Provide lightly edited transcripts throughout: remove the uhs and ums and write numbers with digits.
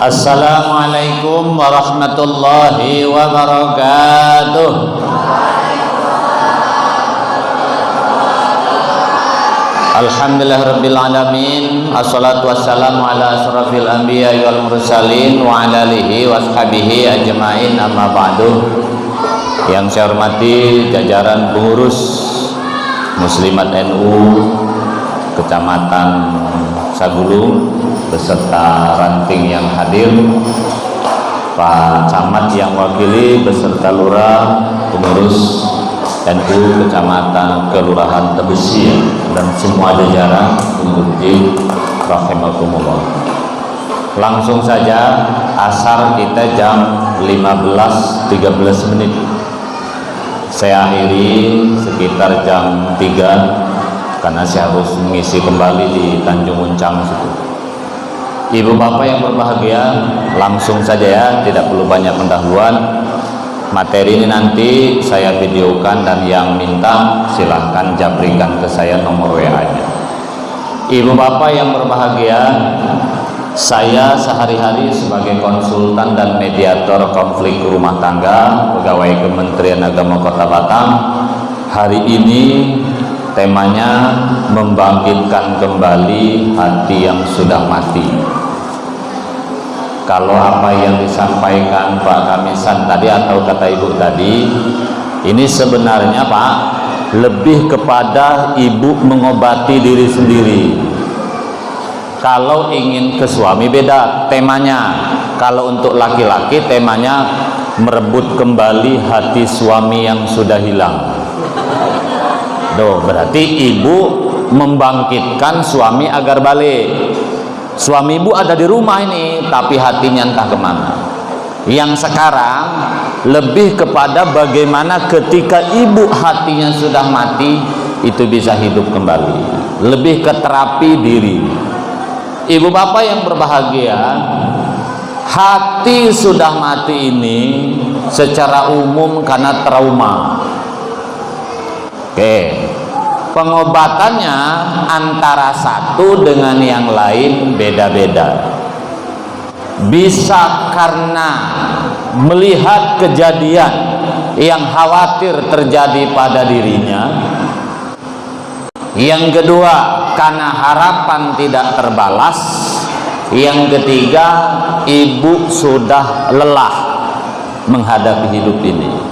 Assalamualaikum warahmatullahi wabarakatuh. Alhamdulillahirabbil alamin. Assalatu wassalamu ala asyrafil anbiya'i wal mursalin wa ala alihi washabihi ajmain, amma ba'du. Yang saya hormati jajaran pengurus Muslimat NU Kecamatan Sagulung beserta ranting yang hadir, Pak Camat yang wakili beserta lurah, pengurus NU Kecamatan Kelurahan Tebesi dan semua jajaran pengurus rahimakumullah. Langsung saja, asar kita jam 15.13 menit. Saya akhiri sekitar jam 3 karena saya harus mengisi kembali di Tanjung Uncang situ. Ibu bapak yang berbahagia, langsung saja ya, tidak perlu banyak pendahuluan. Materi ini nanti saya videokan dan yang minta silahkan jabrikan ke saya nomor WA-nya. Ibu bapak yang berbahagia, saya sehari-hari sebagai konsultan dan mediator konflik rumah tangga pegawai Kementerian Agama Kota Batam. Hari ini temanya membangkitkan kembali hati yang sudah mati. Kalau apa yang disampaikan Pak Kamisan tadi atau kata Ibu tadi, ini sebenarnya Pak lebih kepada ibu mengobati diri sendiri. Kalau ingin ke suami beda temanya. Kalau untuk laki-laki temanya merebut kembali hati suami yang sudah hilang. Berarti ibu membangkitkan suami agar balik. Suami ibu ada di rumah ini, tapi hatinya entah kemana. Yang sekarang lebih kepada bagaimana ketika ibu hatinya sudah mati, itu bisa hidup kembali. Lebih ke terapi diri. Ibu bapak yang berbahagia, hati sudah mati ini secara umum karena trauma. Pengobatannya antara satu dengan yang lain beda-beda. Bisa karena melihat kejadian yang khawatir terjadi pada dirinya. Yang kedua, karena harapan tidak terbalas. Yang ketiga, ibu sudah lelah menghadapi hidup ini.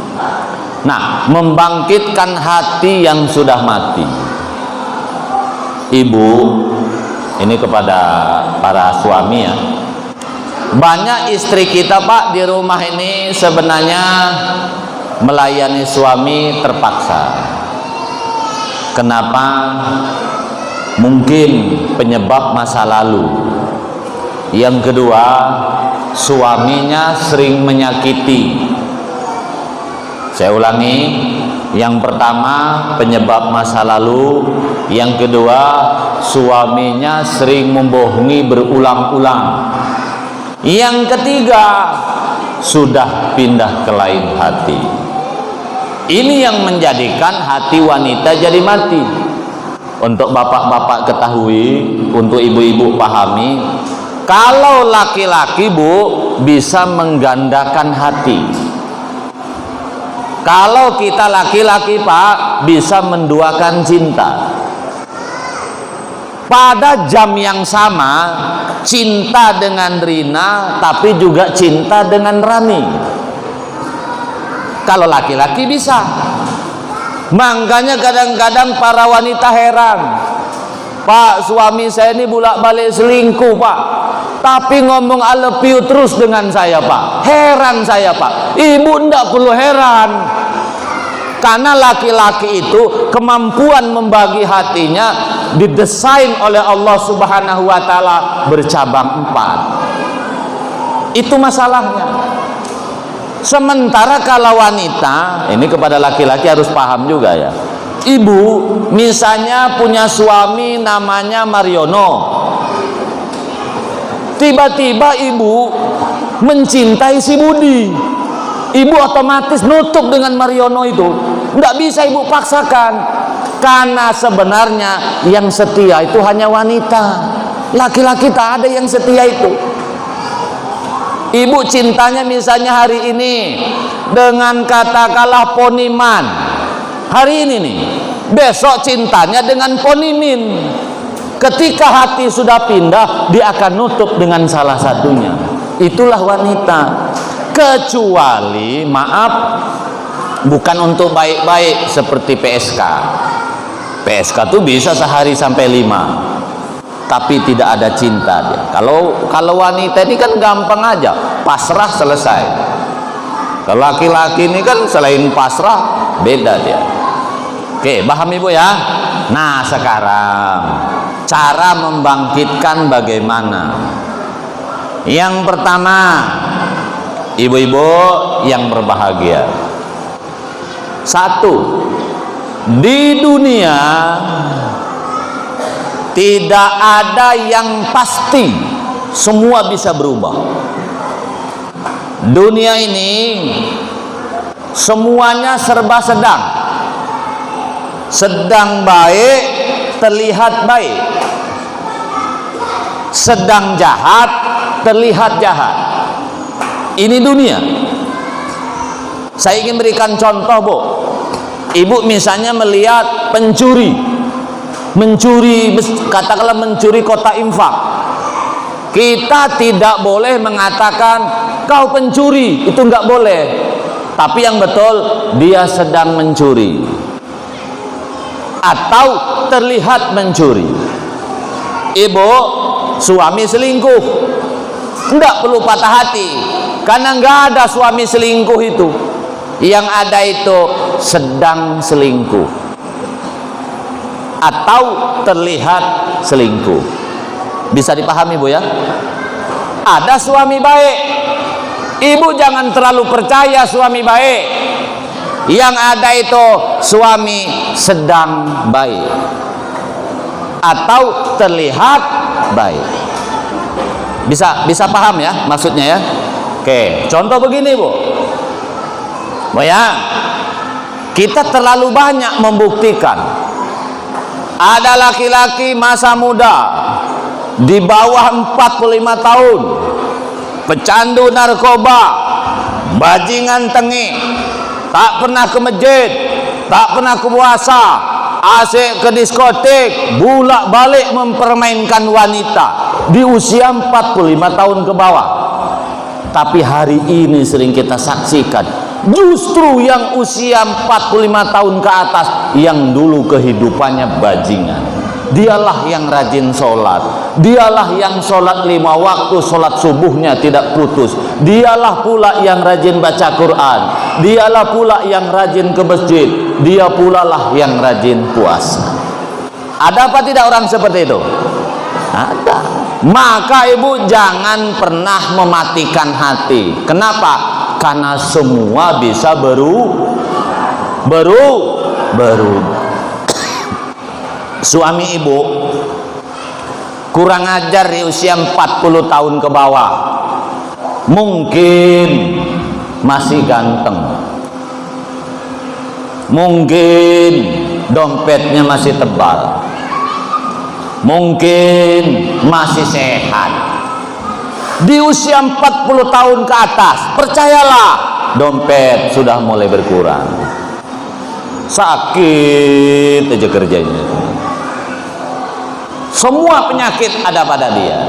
Nah, membangkitkan hati yang sudah mati. Ibu, ini kepada para suami ya. Banyak istri kita Pak di rumah ini sebenarnya melayani suami terpaksa. Kenapa? Mungkin penyebab masa lalu. Yang kedua, suaminya sering menyakiti. Saya ulangi, yang pertama penyebab masa lalu, yang kedua suaminya sering membohongi berulang-ulang, yang ketiga sudah pindah ke lain hati. Ini yang menjadikan hati wanita jadi mati. Untuk bapak-bapak ketahui, untuk ibu-ibu pahami, kalau laki-laki Bu bisa menggandakan hati. Kalau kita laki-laki Pak bisa menduakan cinta. Pada jam yang sama, cinta dengan Rina tapi juga cinta dengan Rani. Kalau laki-laki bisa. Makanya kadang-kadang para wanita heran, Pak, suami saya ini bolak-balik selingkuh Pak, tapi ngomong I love you terus dengan saya Pak. Heran saya Pak. Ibu ndak perlu heran, karena laki-laki itu kemampuan membagi hatinya didesain oleh Allah Subhanahu wa Ta'ala bercabang 4. Itu masalahnya. Sementara kalau wanita, ini kepada laki-laki harus paham juga ya. Ibu misalnya punya suami namanya Mariono, tiba-tiba ibu mencintai si Budi, ibu otomatis nutup dengan Mariono itu. Tidak bisa ibu paksakan, karena sebenarnya yang setia itu hanya wanita. Laki-laki tak ada yang setia itu. Ibu cintanya misalnya hari ini dengan katakanlah poniman, hari ini nih, besok cintanya dengan ponimin. Ketika hati sudah pindah, dia akan nutup dengan salah satunya. Itulah wanita. Kecuali maaf, bukan untuk baik-baik seperti PSK. PSK tuh bisa sehari sampai 5, tapi tidak ada cinta dia. Kalau wanita ini kan gampang aja, pasrah selesai. Kalau laki-laki ini kan selain pasrah, beda dia. Oke, paham ibu ya? Nah sekarang cara membangkitkan bagaimana? Yang pertama, ibu-ibu yang berbahagia. Satu, di dunia tidak ada yang pasti, semua bisa berubah. Dunia ini semuanya serba sedang. Sedang baik terlihat baik, sedang jahat terlihat jahat. Ini dunia. Saya ingin berikan contoh, Bu. Ibu misalnya melihat pencuri, katakanlah mencuri kota infak. Kita tidak boleh mengatakan kau pencuri, itu nggak boleh. Tapi yang betul dia sedang mencuri atau terlihat mencuri. Ibu, suami selingkuh, enggak perlu patah hati, karena enggak ada suami selingkuh itu. Yang ada itu sedang selingkuh atau terlihat selingkuh. Bisa dipahami, Bu ya? Ada suami baik, ibu jangan terlalu percaya suami baik. Yang ada itu suami sedang baik atau terlihat baik. Bisa paham ya maksudnya ya? Oke, contoh begini, Bu. Bu ya, kita terlalu banyak membuktikan. Ada laki-laki masa muda di bawah 45 tahun, pecandu narkoba, bajingan tengik, tak pernah ke masjid, tak pernah ke puasa, asik ke diskotik, bolak-balik mempermainkan wanita di usia 45 tahun ke bawah. Tapi hari ini sering kita saksikan, justru yang usia 45 tahun ke atas yang dulu kehidupannya bajingan, dialah yang rajin sholat, dialah yang sholat 5 waktu, sholat subuhnya tidak putus, dialah pula yang rajin baca Quran, dialah pula yang rajin ke masjid, dia pula lah yang rajin puasa. Ada apa tidak orang seperti itu? Ada. Maka ibu jangan pernah mematikan hati. Kenapa? Karena semua bisa berubah. Suami ibu kurang ajar di usia 40 tahun ke bawah, mungkin masih ganteng, mungkin dompetnya masih tebal, mungkin masih sehat. Di usia 40 tahun ke atas, percayalah, dompet sudah mulai berkurang, sakit aja kerjanya, semua penyakit ada pada dia,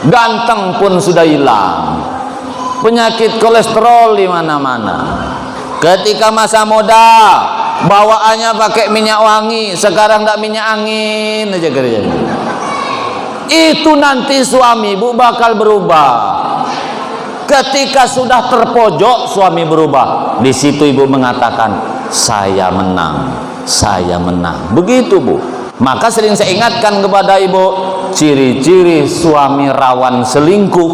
ganteng pun sudah hilang, penyakit kolesterol di mana-mana. Ketika masa muda bawaannya pakai minyak wangi, sekarang tak minyak angin aja kerjanya. Itu nanti suami ibu bakal berubah. Ketika sudah terpojok suami berubah, di situ ibu mengatakan saya menang, saya menang. Begitu, Bu. Maka sering saya ingatkan kepada ibu, ciri-ciri suami rawan selingkuh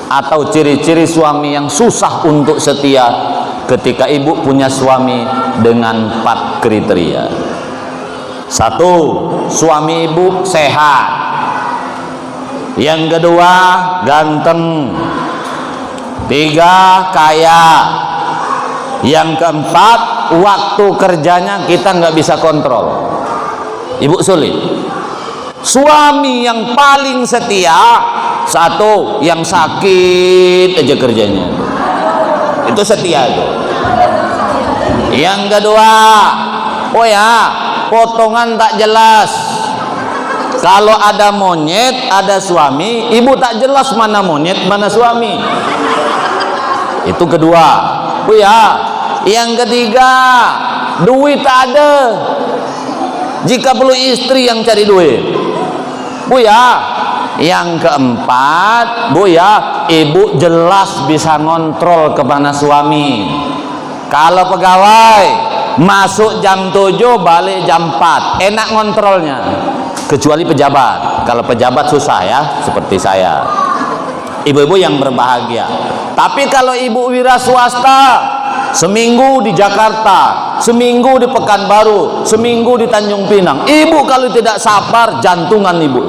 atau ciri-ciri suami yang susah untuk setia, ketika ibu punya suami dengan 4 kriteria. 1, suami ibu sehat. Yang kedua, ganteng. 3, kaya. Yang keempat, waktu kerjanya kita nggak bisa kontrol. Ibu sulit. Suami yang paling setia Satu, yang sakit aja kerjanya, itu setia tuh. Yang kedua, oh ya, potongan tak jelas. Kalau ada monyet, ada suami, ibu tak jelas mana monyet, mana suami. Itu kedua. Oh ya, yang ketiga, duit tak ada. Jika perlu istri yang cari duit. Bu ya. Yang keempat, Bu ya, ibu jelas bisa ngontrol kepada suami. Kalau pegawai masuk jam 7 balik jam 4, enak ngontrolnya. Kecuali pejabat. Kalau pejabat susah ya, seperti saya. Ibu-ibu yang berbahagia. Tapi kalau ibu wira swasta, seminggu di Jakarta, seminggu di Pekanbaru, seminggu di Tanjung Pinang, ibu kalau tidak sabar jantungan ibu.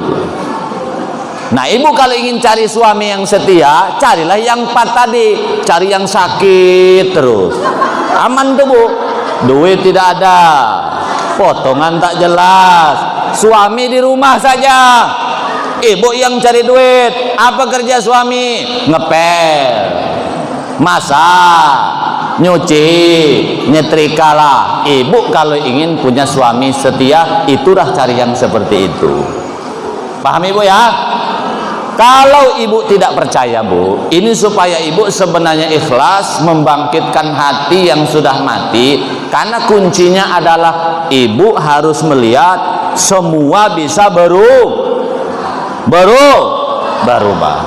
Nah, ibu kalau ingin cari suami yang setia, carilah yang 4 tadi. Cari yang sakit terus. Aman tuh, Bu. Duit tidak ada, potongan tak jelas, suami di rumah saja, ibu yang cari duit. Apa kerja suami? Ngepel, masak, nyuci, nyetrika lah. Ibu kalau ingin punya suami setia, itulah cari yang seperti itu. Paham ibu ya? Kalau ibu tidak percaya, Bu, ini supaya ibu sebenarnya ikhlas membangkitkan hati yang sudah mati. Karena kuncinya adalah ibu harus melihat semua bisa berubah.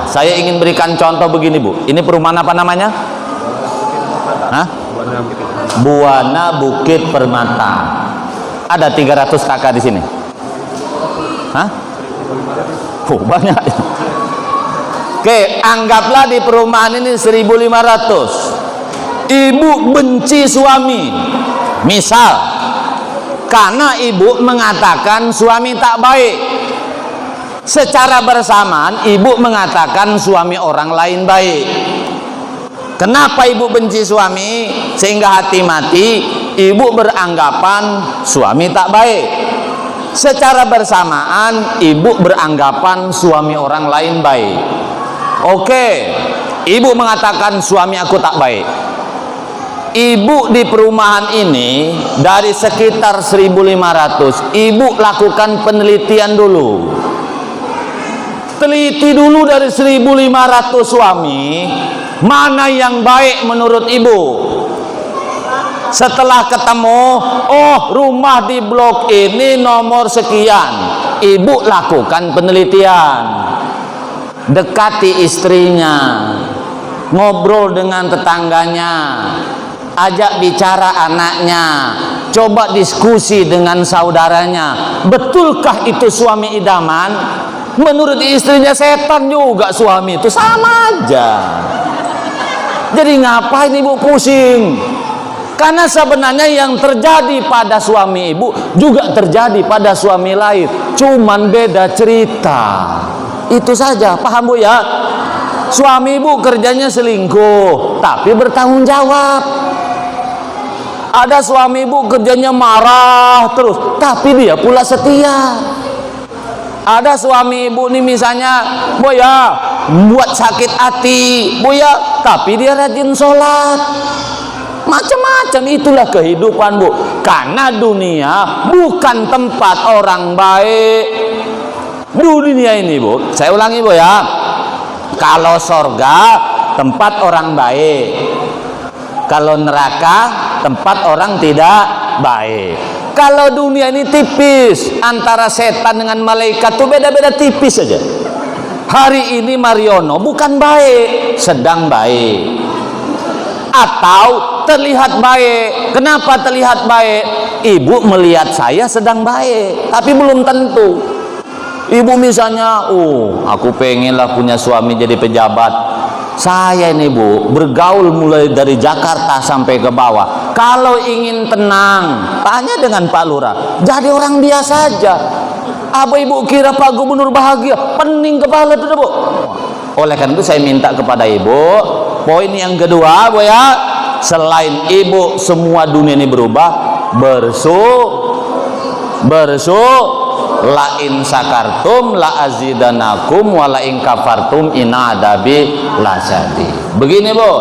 Saya ingin berikan contoh begini, Bu. Ini perumahan apa namanya? Hah? Buana Bukit Permata. Ada 300 kakak di sini. Hah? Oh, banyak. Oke, anggaplah di perumahan ini 1.500. Ibu benci suami, misal, karena ibu mengatakan suami tak baik. Secara bersamaan ibu mengatakan suami orang lain baik. Kenapa ibu benci suami? Sehingga hati mati ibu beranggapan suami tak baik. Secara bersamaan ibu beranggapan suami orang lain baik. Oke, ibu mengatakan suami aku tak baik. Ibu di perumahan ini dari sekitar 1.500, ibu lakukan penelitian dulu. Teliti dulu dari 1.500 suami, mana yang baik menurut ibu. Setelah ketemu, oh rumah di blok ini nomor sekian, ibu lakukan penelitian. Dekati istrinya, ngobrol dengan tetangganya, ajak bicara anaknya, coba diskusi dengan saudaranya. Betulkah itu suami idaman? Menurut istrinya setan juga suami itu, sama aja. Jadi ngapain ibu pusing? Karena sebenarnya yang terjadi pada suami ibu juga terjadi pada suami lain, cuman beda cerita. Itu saja, paham Bu ya? Suami ibu kerjanya selingkuh, tapi bertanggung jawab. Ada suami ibu kerjanya marah terus, tapi dia pula setia. Ada suami ibu nih misalnya, Bu ya, buat sakit hati, Bu ya, tapi dia rajin sholat. Macam-macam, itulah kehidupan, Bu. Karena dunia bukan tempat orang baik. Dunia ini, Bu, saya ulangi, Bu ya, kalau sorga tempat orang baik, kalau neraka tempat orang tidak baik. Kalau dunia ini tipis, antara setan dengan malaikat tuh beda-beda tipis saja. Hari ini Mariono bukan baik, sedang baik, atau terlihat baik. Kenapa terlihat baik? Ibu melihat saya sedang baik, tapi belum tentu. Ibu misalnya, aku pengenlah punya suami jadi pejabat. Saya ini, Bu, bergaul mulai dari Jakarta sampai ke bawah. Kalau ingin tenang, tanya dengan Pak Lurah, jadi orang biasa aja. Apa ibu kira Pak Gubernur bahagia? Pening kepala tuh, Bu. Oleh karena itu saya minta kepada ibu, poin yang kedua, Bu ya, selain ibu semua dunia ini berubah, la in sakartum la azidanakum wa la in kafartum inna adabi lasyadid. Begini Bu,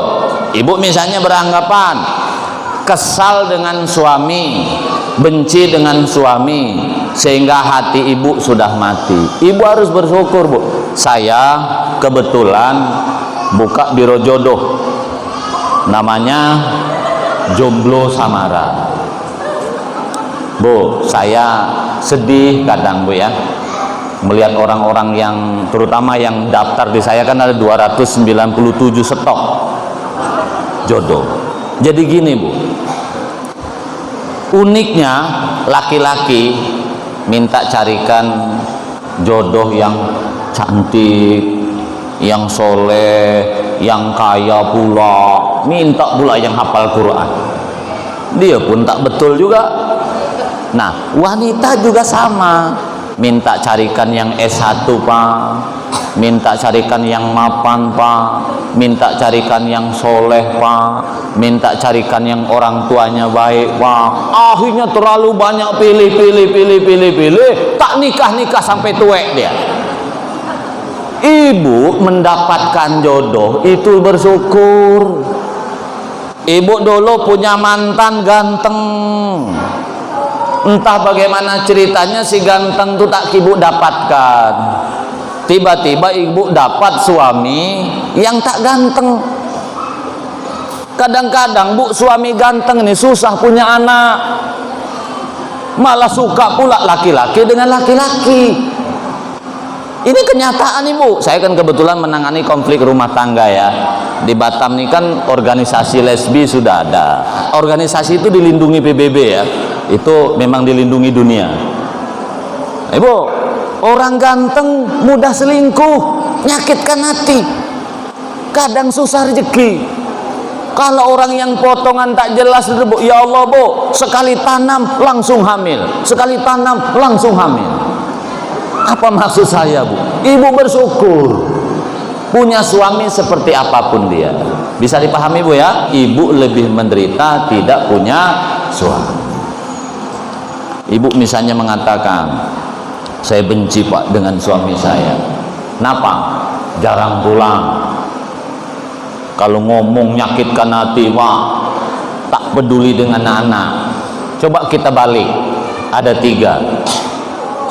ibu misalnya beranggapan kesal dengan suami, benci dengan suami, sehingga hati ibu sudah mati. Ibu harus bersyukur Bu, saya kebetulan buka biro jodoh, namanya Jomblo Samara. Bu, saya sedih kadang Bu ya, melihat orang-orang yang, terutama yang daftar di saya kan ada 297 stok jodoh. Jadi gini Bu, uniknya laki-laki minta carikan jodoh yang cantik, yang soleh, yang kaya pula, minta pula yang hafal Quran. Dia pun tak betul juga. Nah, wanita juga sama, minta carikan yang S1 Pak, minta carikan yang mapan Pak, minta carikan yang soleh Pak, minta carikan yang orang tuanya baik Pak. Akhirnya terlalu banyak pilih, tak nikah sampai tuek dia. Ibu mendapatkan jodoh itu bersyukur. Ibu dulu punya mantan ganteng, entah bagaimana ceritanya si ganteng itu tak ibu dapatkan. Tiba-tiba ibu dapat suami yang tak ganteng. Kadang-kadang Bu, suami ganteng ini susah punya anak, malah suka pula laki-laki dengan laki-laki. Ini kenyataan Ibu. Saya kan kebetulan menangani konflik rumah tangga ya. Di Batam ini kan organisasi lesbi sudah ada. Organisasi itu dilindungi PBB ya. Itu memang dilindungi dunia. Ibu, orang ganteng mudah selingkuh, nyakitkan hati, kadang susah rezeki. Kalau orang yang potongan tak jelas, ya Allah Bu, sekali tanam langsung hamil, sekali tanam langsung hamil. Apa maksud saya Bu? Ibu bersyukur punya suami seperti apapun dia. Bisa dipahami Bu ya? Ibu lebih menderita tidak punya suami. Ibu misalnya mengatakan, saya benci Pak dengan suami saya. Kenapa? Jarang pulang. Kalau ngomong nyakitkan hati Pak, tak peduli dengan anak. Coba kita balik, ada 3.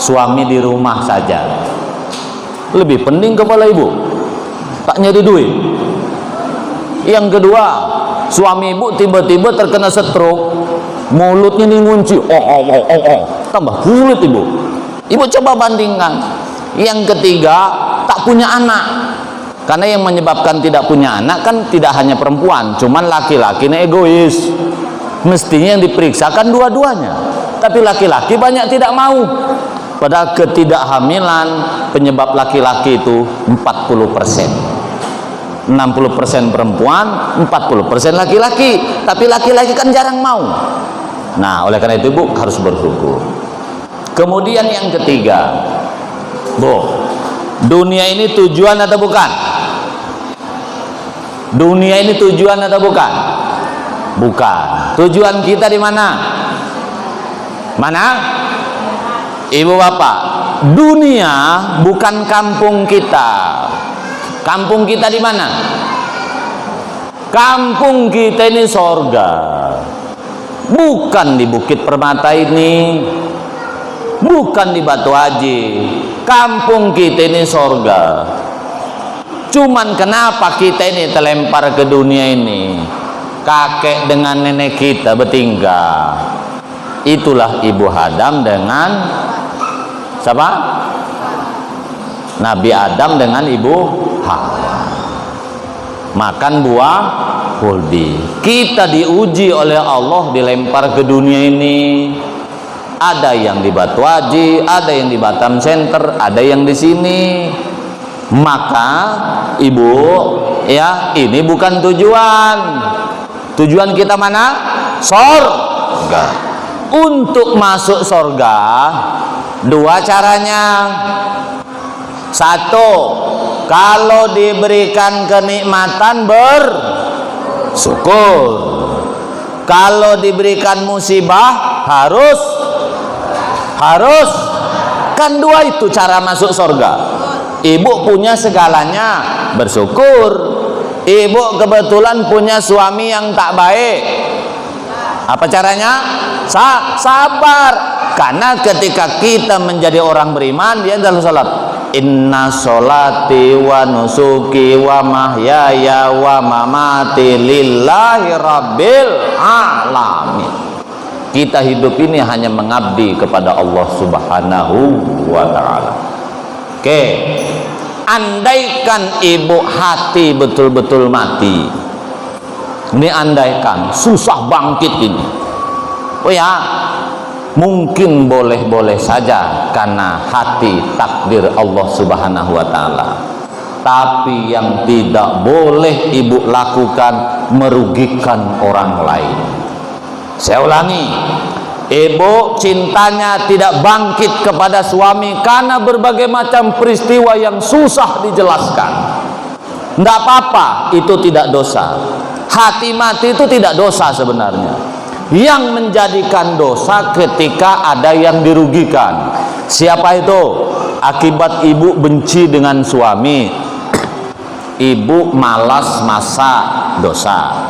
Suami di rumah saja, lebih penting kepala ibu, tak nyari duit. Yang kedua, suami ibu tiba-tiba terkena stroke, mulutnya nih ngunci, tambah sulit ibu. Ibu coba bandingkan. Yang ketiga, tak punya anak. Karena yang menyebabkan tidak punya anak kan tidak hanya perempuan, cuman laki-laki ini egois. Mestinya yang diperiksakan dua-duanya, tapi laki-laki banyak tidak mau. Padahal ketidakhamilan penyebab laki-laki itu 40%. 60% perempuan, 40% laki-laki. Tapi laki-laki kan jarang mau. Nah, oleh karena itu Bu harus bersyukur. Kemudian yang ketiga, Bu, dunia ini tujuan atau bukan? Dunia ini tujuan atau bukan? Bukan. Tujuan kita di mana? Mana? Ibu bapak, dunia bukan kampung kita. Kampung kita di mana? Kampung kita ini sorga. Bukan di Bukit Permata ini, bukan di Batu Haji. Kampung kita ini sorga. Cuman kenapa kita ini terlempar ke dunia ini? Kakek dengan nenek kita bertinggal. Itulah Ibu Adam dengan siapa? Nabi Adam dengan Ibu Hawa. Makan buah khuldi. Kita diuji oleh Allah, dilempar ke dunia ini. Ada yang di Batu Haji, ada yang di Batam Center, ada yang di sini. Maka Ibu, ya, ini bukan tujuan. Tujuan kita mana? Surga. Untuk masuk surga, 2 caranya. 1, kalau diberikan kenikmatan bersyukur. Kalau diberikan musibah harus Kan dua itu cara masuk surga. Ibu punya segalanya, bersyukur. Ibu kebetulan punya suami yang tak baik, apa caranya? Sabar. Karena ketika kita menjadi orang beriman, dia dalam salat, inna sholati wa nusuki wa mahyaya wa mamati lillahi rabbil alamin. Kita hidup ini hanya mengabdi kepada Allah Subhanahu wa ta'ala. Oke, andaikan ibu hati betul-betul mati, ini andaikan susah bangkit ini, oh ya, mungkin boleh-boleh saja karena hati takdir Allah Subhanahu wa ta'ala. Tapi yang tidak boleh ibu lakukan merugikan orang lain. Saya ulangi, ibu cintanya tidak bangkit kepada suami karena berbagai macam peristiwa yang susah dijelaskan. Tidak apa-apa, itu tidak dosa. Hati mati itu tidak dosa sebenarnya. Yang menjadikan dosa ketika ada yang dirugikan. Siapa itu? Akibat ibu benci dengan suami, ibu malas masak, dosa.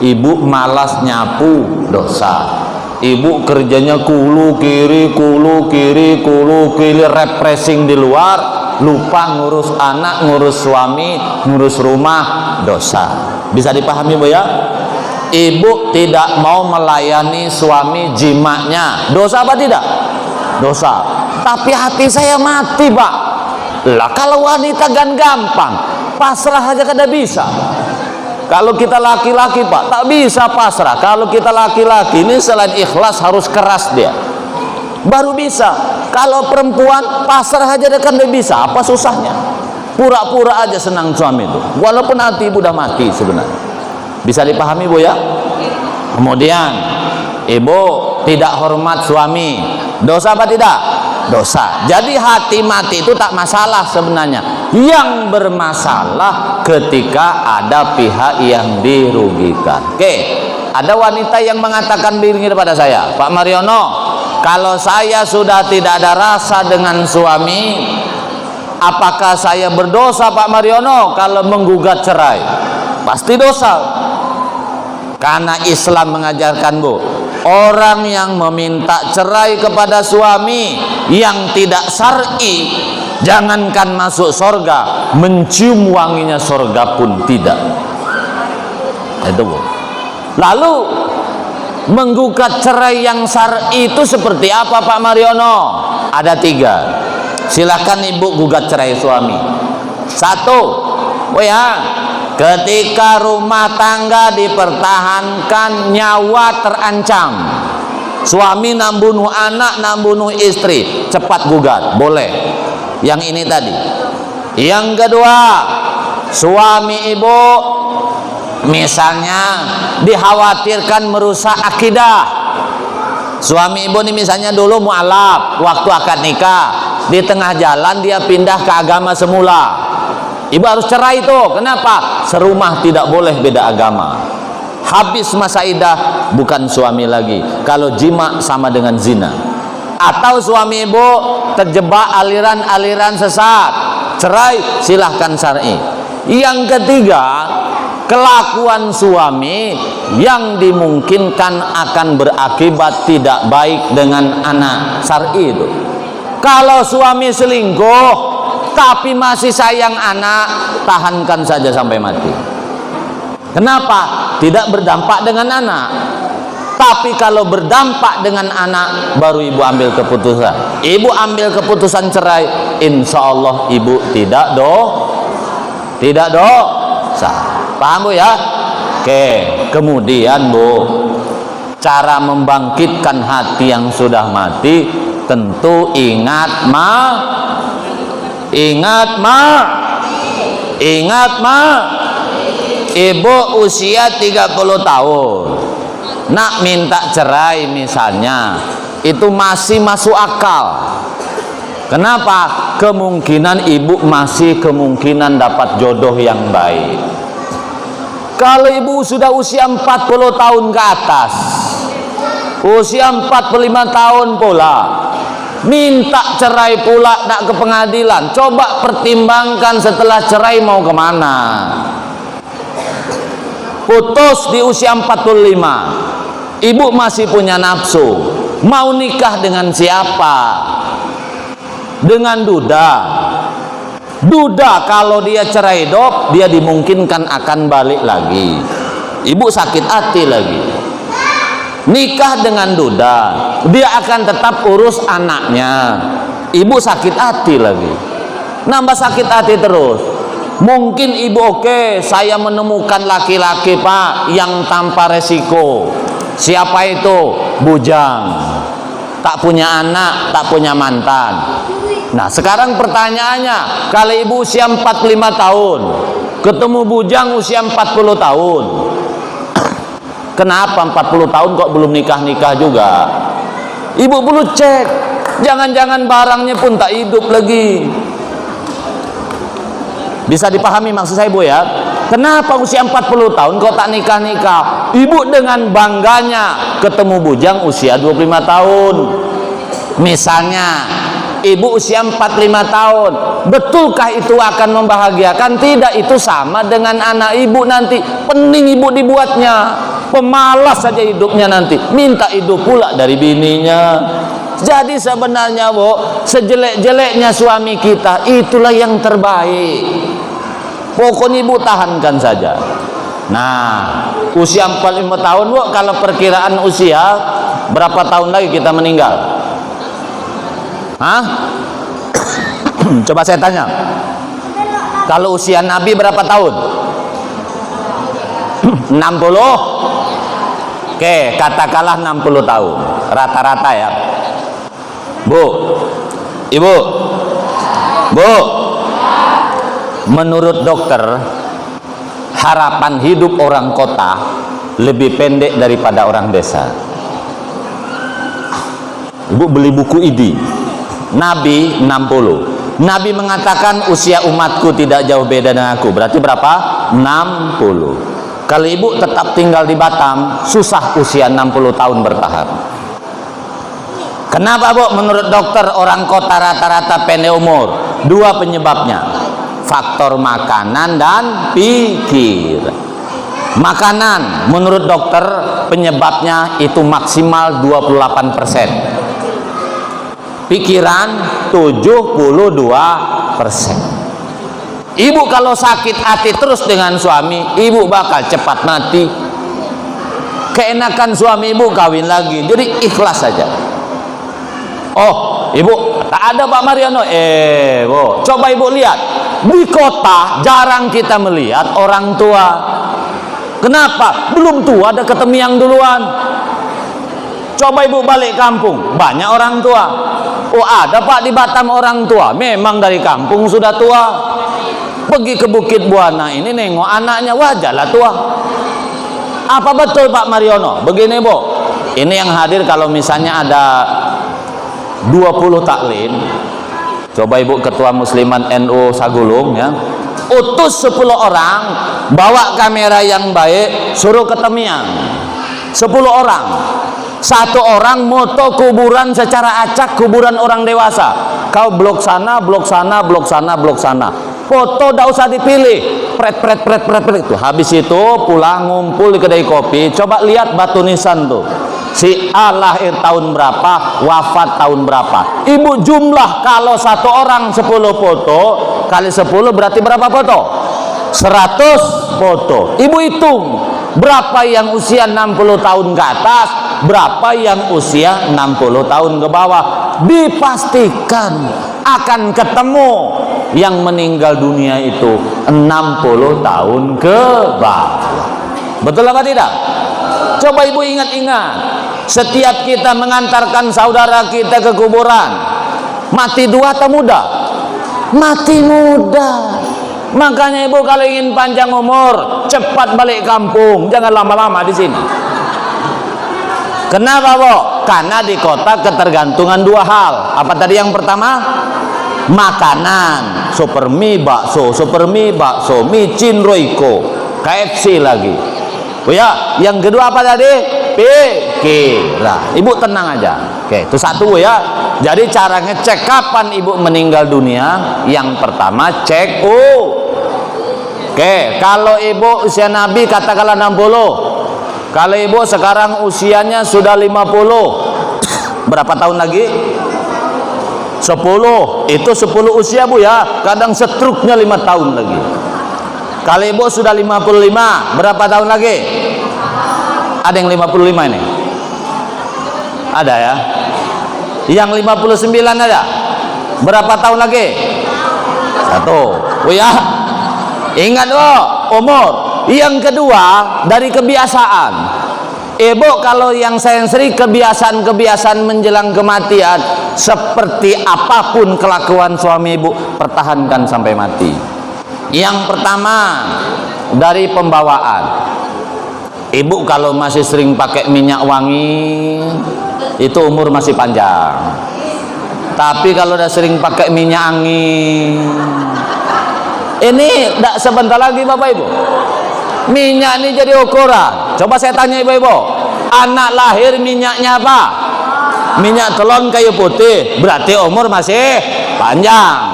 Ibu malas nyapu, dosa. Ibu kerjanya kulu kiri, refreshing di luar, lupa ngurus anak, ngurus suami, ngurus rumah, dosa. Bisa dipahami Bu ya? Ibu tidak mau melayani suami jimaknya, dosa apa tidak? Dosa. Tapi hati saya mati, Pak. Lah kalau wanita kan gampang, pasrah aja kada bisa. Kalau kita laki-laki, Pak, tak bisa pasrah. Kalau kita laki-laki ini selain ikhlas harus keras dia, baru bisa. Kalau perempuan pasrah aja dia kan dia bisa. Apa susahnya? Pura-pura aja senang suami itu, walaupun hati ibu udah mati sebenarnya. Bisa dipahami Bu ya? Kemudian ibu tidak hormat suami, dosa apa tidak? Dosa. Jadi hati mati itu tak masalah sebenarnya. Yang bermasalah ketika ada pihak yang dirugikan. Oke, ada wanita yang mengatakan begini kepada saya, Pak Mariono, kalau saya sudah tidak ada rasa dengan suami, apakah saya berdosa Pak Mariono kalau menggugat cerai? Pasti dosa. Karena Islam mengajarkan Bu, orang yang meminta cerai kepada suami yang tidak syar'i, jangankan masuk surga, mencium wanginya surga pun tidak. Itu Bu. Lalu menggugat cerai yang syar'i itu seperti apa Pak Mariono? Ada 3. Silakan ibu gugat cerai suami. 1, oh ya, ketika rumah tangga dipertahankan, nyawa terancam, suami nak bunuh anak, nak bunuh istri, cepat gugat, boleh. Yang ini tadi. Yang kedua, suami ibu misalnya dikhawatirkan merusak akidah. Suami ibu ini misalnya dulu mu'alaf, waktu akad nikah, di tengah jalan dia pindah ke agama semula. Ibu harus cerai itu. Kenapa? Serumah tidak boleh beda agama. Habis masa iddah, bukan suami lagi. Kalau jima sama dengan zina. Atau suami ibu terjebak aliran-aliran sesat, cerai, silahkan syar'i. Yang ketiga, kelakuan suami yang dimungkinkan akan berakibat tidak baik dengan anak, syar'i itu. Kalau suami selingkuh tapi masih sayang anak, tahankan saja sampai mati. Kenapa? Tidak berdampak dengan anak. Tapi kalau berdampak dengan anak, baru ibu ambil keputusan. Ibu ambil keputusan cerai, insya Allah ibu tidak dosa. Paham Bu ya? Oke. Kemudian Bu, cara membangkitkan hati yang sudah mati, tentu ingat ibu usia 30 tahun nak minta cerai misalnya, itu masih masuk akal. Kenapa? Kemungkinan ibu masih kemungkinan dapat jodoh yang baik. Kalau ibu sudah usia 40 tahun ke atas, usia 45 tahun pula, minta cerai pula, nak ke pengadilan. Coba pertimbangkan setelah cerai mau kemana. Putus di usia 45, ibu masih punya nafsu, mau nikah dengan siapa? Dengan duda. Duda kalau dia cerai dok, dia dimungkinkan akan balik lagi. Ibu sakit hati lagi. Nikah dengan duda, dia akan tetap urus anaknya. Ibu sakit hati lagi, nambah sakit hati terus. Mungkin ibu oke, saya menemukan laki-laki pak yang tanpa resiko. Siapa itu? Bujang, tak punya anak, tak punya mantan. Nah sekarang pertanyaannya, kalau ibu usia 45 tahun ketemu bujang usia 40 tahun, kenapa 40 tahun kok belum nikah-nikah juga? Ibu perlu cek, jangan-jangan barangnya pun tak hidup lagi. Bisa dipahami maksud saya bu ya? Kenapa usia 40 tahun kok tak nikah-nikah? Ibu dengan bangganya ketemu bujang usia 25 tahun. Misalnya ibu usia 45 tahun, betulkah itu akan membahagiakan? Tidak, itu sama dengan anak ibu nanti. Pening ibu dibuatnya, pemalas saja hidupnya nanti, minta hidup pula dari bininya. Jadi sebenarnya bu, sejelek-jeleknya suami kita itulah yang terbaik. Pokoknya ibu tahankan saja. Nah usia 45 tahun bu, kalau perkiraan usia berapa tahun lagi kita meninggal? Hah? Coba saya tanya, kalau usia Nabi berapa tahun? 60? Oke, katakanlah 60 tahun rata-rata ya. Bu, ibu, bu, menurut dokter harapan hidup orang kota lebih pendek daripada orang desa. Ibu beli buku ini, Nabi 60. Nabi mengatakan usia umatku tidak jauh beda dengan aku. Berarti berapa? 60. Kalau ibu tetap tinggal di Batam, susah usia 60 tahun bertahan. Kenapa bu? Menurut dokter orang kota rata-rata pendek umur. Dua penyebabnya, faktor makanan dan pikir. Makanan menurut dokter penyebabnya itu maksimal 28%. Pikiran 72%. Ibu kalau sakit hati terus dengan suami, ibu bakal cepat mati. Keenakan suami ibu kawin lagi, jadi ikhlas saja. Oh ibu, tak ada Pak Mariono. Bu, coba ibu lihat di kota jarang kita melihat orang tua. Kenapa? Belum tua ada ketemu yang duluan. Coba ibu balik kampung, banyak orang tua. Oh ada Pak di Batam orang tua, memang dari kampung sudah tua. Pergi ke Bukit Buana ini nengok anaknya, wajarlah tua. Apa betul Pak Mariono? Begini bu, ini yang hadir kalau misalnya ada 20 taklim, coba ibu ketua musliman NU Sagulung ya, utus 10 orang, bawa kamera yang baik, suruh ke Temiang. 10 orang, 1 orang moto kuburan secara acak, kuburan orang dewasa. Kau blok sana, blok sana, blok sana, blok sana. Foto tidak usah dipilih, pret itu. Habis itu pulang ngumpul di kedai kopi, coba lihat batu nisan tuh. Si A lahir tahun berapa, wafat tahun berapa. Ibu jumlah kalau 1 orang 10 foto kali 10 berarti berapa foto? 100 foto. Ibu hitung berapa yang usia 60 tahun ke atas, berapa yang usia 60 tahun ke bawah. Dipastikan akan ketemu yang meninggal dunia itu 60 tahun ke bawah. Betul apa tidak? Coba ibu ingat-ingat, setiap kita mengantarkan saudara kita ke kuburan, mati dua atau muda? Mati muda. Makanya ibu kalau ingin panjang umur, cepat balik kampung, jangan lama-lama di sini. Kenapa bu? Karena di kota ketergantungan 2 hal. Apa tadi yang pertama? Makanan, super mie bakso, micin Royco, KFC lagi. Oh ya, yang kedua apa tadi? Pikiran. Ibu tenang aja. Oke, itu satu ya. Jadi cara ngecek kapan ibu meninggal dunia, yang pertama cek Oke, kalau ibu usia Nabi katakanlah 60. Kalau ibu sekarang usianya sudah 50. Berapa tahun lagi? 10. Itu 10 usia Bu ya. Kadang setruknya 5 tahun lagi. Kalau ibu sudah 55, berapa tahun lagi? Ada yang 55 ini? Ada ya? Yang 59 ada? Berapa tahun lagi? 1. Oh ya, ingat umur. Yang kedua, dari kebiasaan. Ibu kalau yang saya sering kebiasaan menjelang kematian, seperti apapun kelakuan suami ibu, pertahankan sampai mati. Yang pertama, dari pembawaan. Ibu kalau masih sering pakai minyak wangi, itu umur masih panjang. Tapi kalau udah sering pakai minyak angin, ini tidak sebentar lagi Bapak Ibu, minyak ini jadi ukuran. Coba saya tanya ibu-ibu, anak lahir minyaknya apa? Minyak telon kayu putih, berarti umur masih panjang.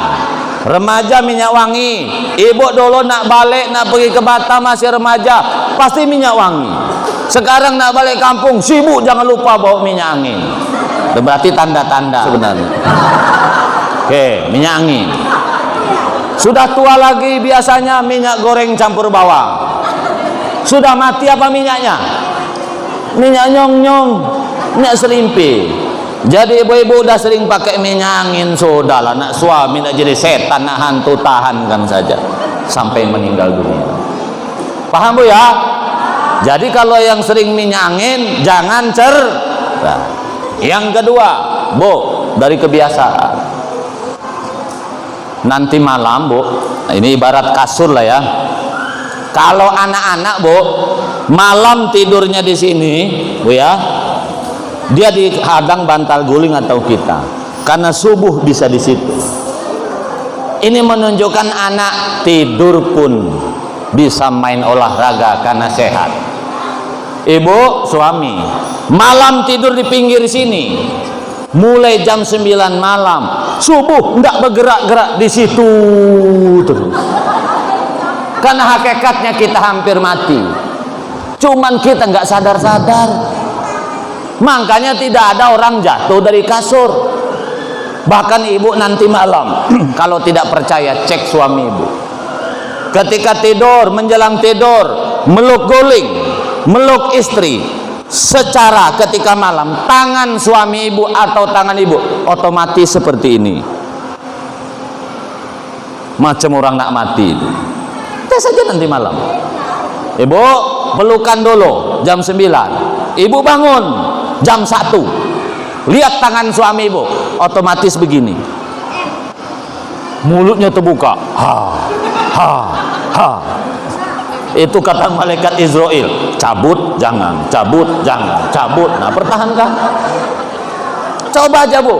Remaja minyak wangi. Ibu dulu nak balik, nak pergi ke Batam masih remaja, pasti minyak wangi. Sekarang nak balik kampung, sibuk, jangan lupa bawa minyak angin. Itu berarti tanda-tanda sebenarnya. Oke, minyak angin. Sudah tua lagi biasanya minyak goreng campur bawang. Sudah mati apa minyaknya? Minyak nyong-nyong, minyak selimpi. Jadi ibu-ibu udah sering pakai minyak angin, sudahlah, nak suami nak jadi setan, nak hantu, tahankan saja sampai meninggal dunia. Paham Bu ya? Jadi kalau yang sering minyak angin jangan Nah, yang kedua, Bu, dari kebiasaan. Nanti malam, Bu, ini ibarat kasur lah ya. Kalau anak-anak, Bu, malam tidurnya di sini, Bu ya, dia dihadang bantal guling atau kita, karena subuh bisa di situ. Ini menunjukkan anak tidur pun bisa main olahraga karena sehat. Ibu, suami, malam tidur di pinggir sini, mulai jam 9 malam, subuh tidak bergerak-gerak di situ terus. Karena hakikatnya kita hampir mati, cuman kita nggak sadar-sadar. Makanya tidak ada orang jatuh dari kasur. Bahkan ibu nanti malam kalau tidak percaya, cek suami ibu. Ketika tidur, menjelang tidur, meluk guling, meluk istri, secara ketika malam, tangan suami ibu atau tangan ibu otomatis seperti ini, macam orang nak mati itu. Tes saja nanti malam. Ibu pelukan dulu jam 9, ibu bangun jam 1, lihat tangan suami ibu otomatis begini, mulutnya terbuka, itu kata malaikat Israel, cabut jangan, cabut jangan, cabut. Nah, pertahankan, coba aja Bu.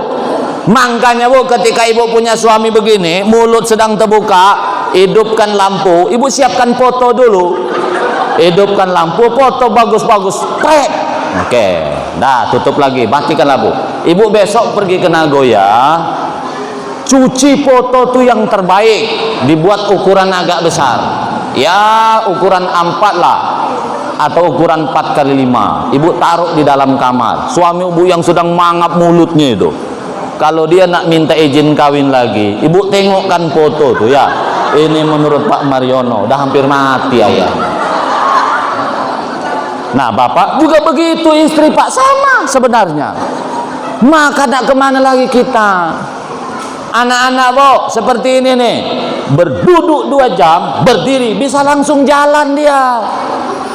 Makanya Bu, ketika ibu punya suami begini, mulut sedang terbuka, hidupkan lampu, ibu siapkan foto dulu, hidupkan lampu, foto bagus-bagus, prek. Oke, dah tutup lagi, matikan lampu. Ibu besok pergi ke Nagoya, cuci foto tuh yang terbaik, dibuat ukuran agak besar, ya ukuran A4 lah, atau ukuran 4x5. Ibu taruh di dalam kamar. Suami ibu yang sedang mangap mulutnya itu, kalau dia nak minta izin kawin lagi, ibu tengokkan foto tuh ya. Ini menurut Pak Mariono, udah hampir mati ayahnya. Nah, bapak juga begitu, istri Pak sama sebenarnya. Maka nak kemana lagi kita? Anak-anak Bu, seperti ini nih, berduduk 2 jam, berdiri bisa langsung jalan dia,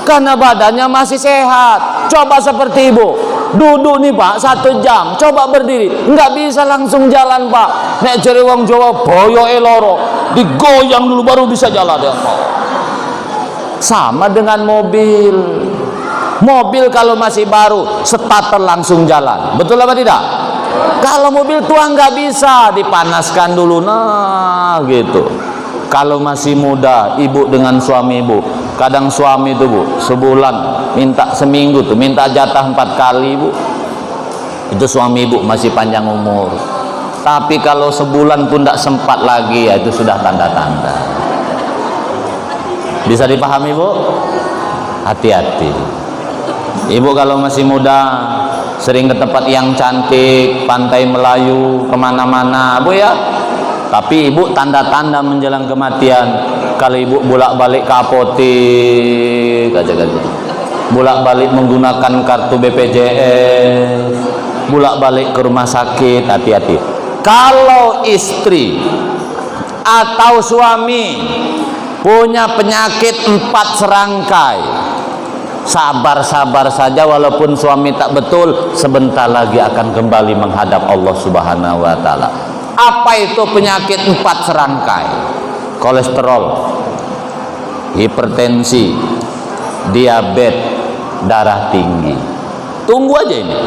karena badannya masih sehat. Coba seperti ibu, duduk nih Pak 1 jam, coba berdiri, nggak bisa langsung jalan Pak. Nek jere wong Jawa boyo eloro, digoyang dulu baru bisa jalan ya Pak. Sama dengan mobil. Mobil kalau masih baru, starter langsung jalan, betul apa tidak? Kalau mobil tua nggak bisa, dipanaskan dulu, nah gitu. Kalau masih muda, ibu dengan suami ibu, kadang suami itu Bu, sebulan minta, seminggu tuh minta jatah 4 kali Bu. itu suami ibu masih panjang umur. Tapi kalau sebulan pun tidak sempat lagi, ya itu sudah tanda-tanda. Bisa dipahami Bu? Hati-hati. Ibu kalau masih muda, sering ke tempat yang cantik, pantai Melayu, kemana-mana Bu ya. Tapi ibu tanda-tanda menjelang kematian, kalau ibu bolak-balik ke apotek aja, bolak-balik menggunakan kartu BPJS, bolak-balik ke rumah sakit, hati-hati. Kalau istri atau suami punya penyakit 4 serangkai, sabar-sabar saja, walaupun suami tak betul, sebentar lagi akan kembali menghadap Allah Subhanahu wa Ta'ala. Apa itu penyakit 4 serangkai? Kolesterol, hipertensi, diabetes, darah tinggi. Tunggu aja ini.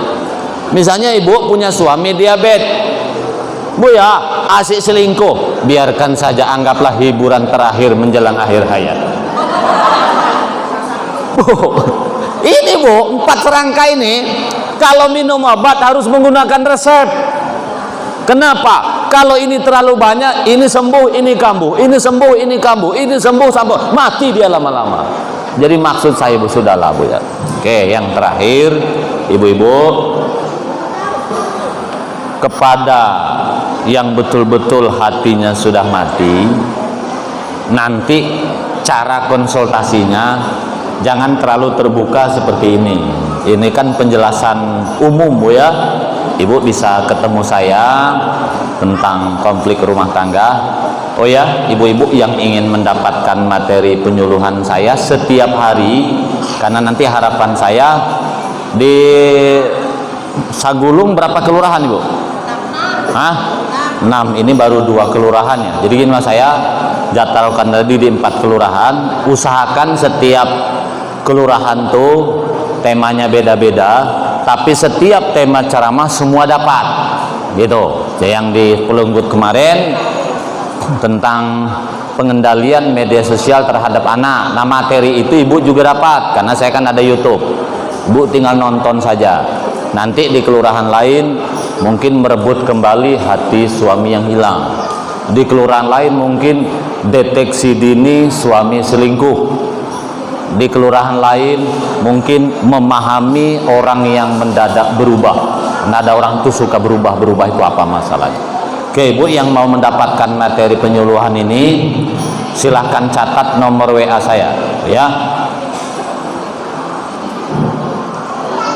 Misalnya ibu punya suami diabetes, Bu ya, asik selingkuh, biarkan saja, anggaplah hiburan terakhir menjelang akhir hayat. Bu, ini Bu, 4 serangkai ini kalau minum obat harus menggunakan resep. Kenapa? Kalau ini terlalu banyak, ini sembuh, ini kambuh, ini sembuh, ini kambuh, ini sembuh, sampai mati dia lama-lama. Jadi maksud saya Bu, sudahlah Bu ya. Oke, yang terakhir, ibu-ibu, kepada yang betul-betul hatinya sudah mati, nanti cara konsultasinya jangan terlalu terbuka seperti ini. Ini kan penjelasan umum Bu ya. Ibu bisa ketemu saya tentang konflik rumah tangga. Oh ya, ibu-ibu yang ingin mendapatkan materi penyuluhan saya setiap hari, karena nanti harapan saya di Sagulung berapa kelurahan Ibu? 6. Ini baru 2 kelurahan ya. Jadi gini Mas, saya jadwalkan tadi di 4 kelurahan. Usahakan setiap kelurahan tuh temanya beda-beda, tapi setiap tema ceramah semua dapat gitu. Yang di Pelunggut kemarin tentang pengendalian media sosial terhadap anak. Nah, materi itu ibu juga dapat, karena saya kan ada YouTube. Bu tinggal nonton saja. Nanti di kelurahan lain mungkin merebut kembali hati suami yang hilang. Di kelurahan lain mungkin deteksi dini suami selingkuh. Di kelurahan lain mungkin memahami orang yang mendadak berubah. Nah, ada orang tuh suka berubah-berubah, itu apa masalahnya? Oke Bu, yang mau mendapatkan materi penyuluhan ini silahkan catat nomor WA saya ya,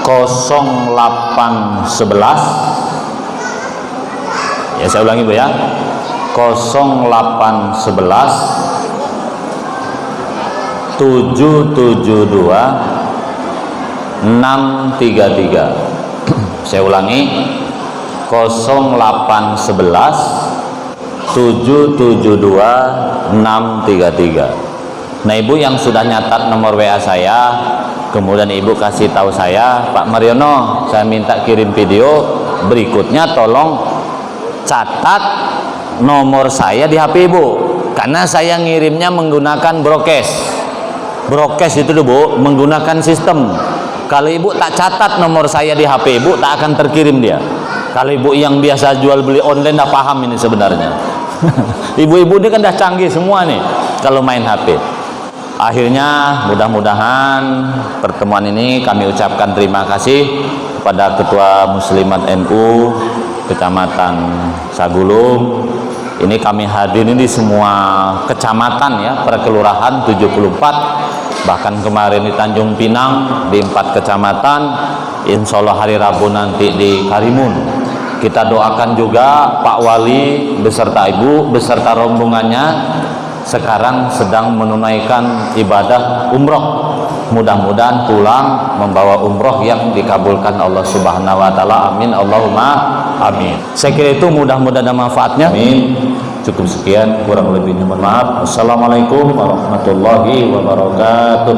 0811, ya saya ulangi Bu ya, 0811 772 633. Saya ulangi, 0811 772 633. Nah, ibu yang sudah nyatat nomor WA saya, kemudian ibu kasih tahu saya, Pak Mariono, saya minta kirim video berikutnya, tolong catat nomor saya di HP ibu, karena saya ngirimnya menggunakan brokes. Brokes itu Bu, menggunakan sistem. Kalau ibu tak catat nomor saya di HP ibu, tak akan terkirim dia. Kalau ibu yang biasa jual beli online dah paham ini sebenarnya. Ibu-ibu ini kan dah canggih semua nih kalau main HP. Akhirnya mudah-mudahan pertemuan ini kami ucapkan terima kasih kepada Ketua Muslimat NU Kecamatan Sagulung. Ini kami hadiri di semua kecamatan ya, per kelurahan 74. Bahkan kemarin di Tanjung Pinang di 4 kecamatan. Insya Allah hari Rabu nanti di Karimun. Kita doakan juga Pak Wali beserta ibu beserta rombongannya sekarang sedang menunaikan ibadah umroh. Mudah-mudahan pulang membawa umroh yang dikabulkan Allah Subhanahu wa Ta'ala. Amin Allahumma amin. Saya kira itu mudah-mudahan ada manfaatnya. Amin. Cukup sekian, kurang lebihnya mohon maaf. Assalamualaikum warahmatullahi wabarakatuh.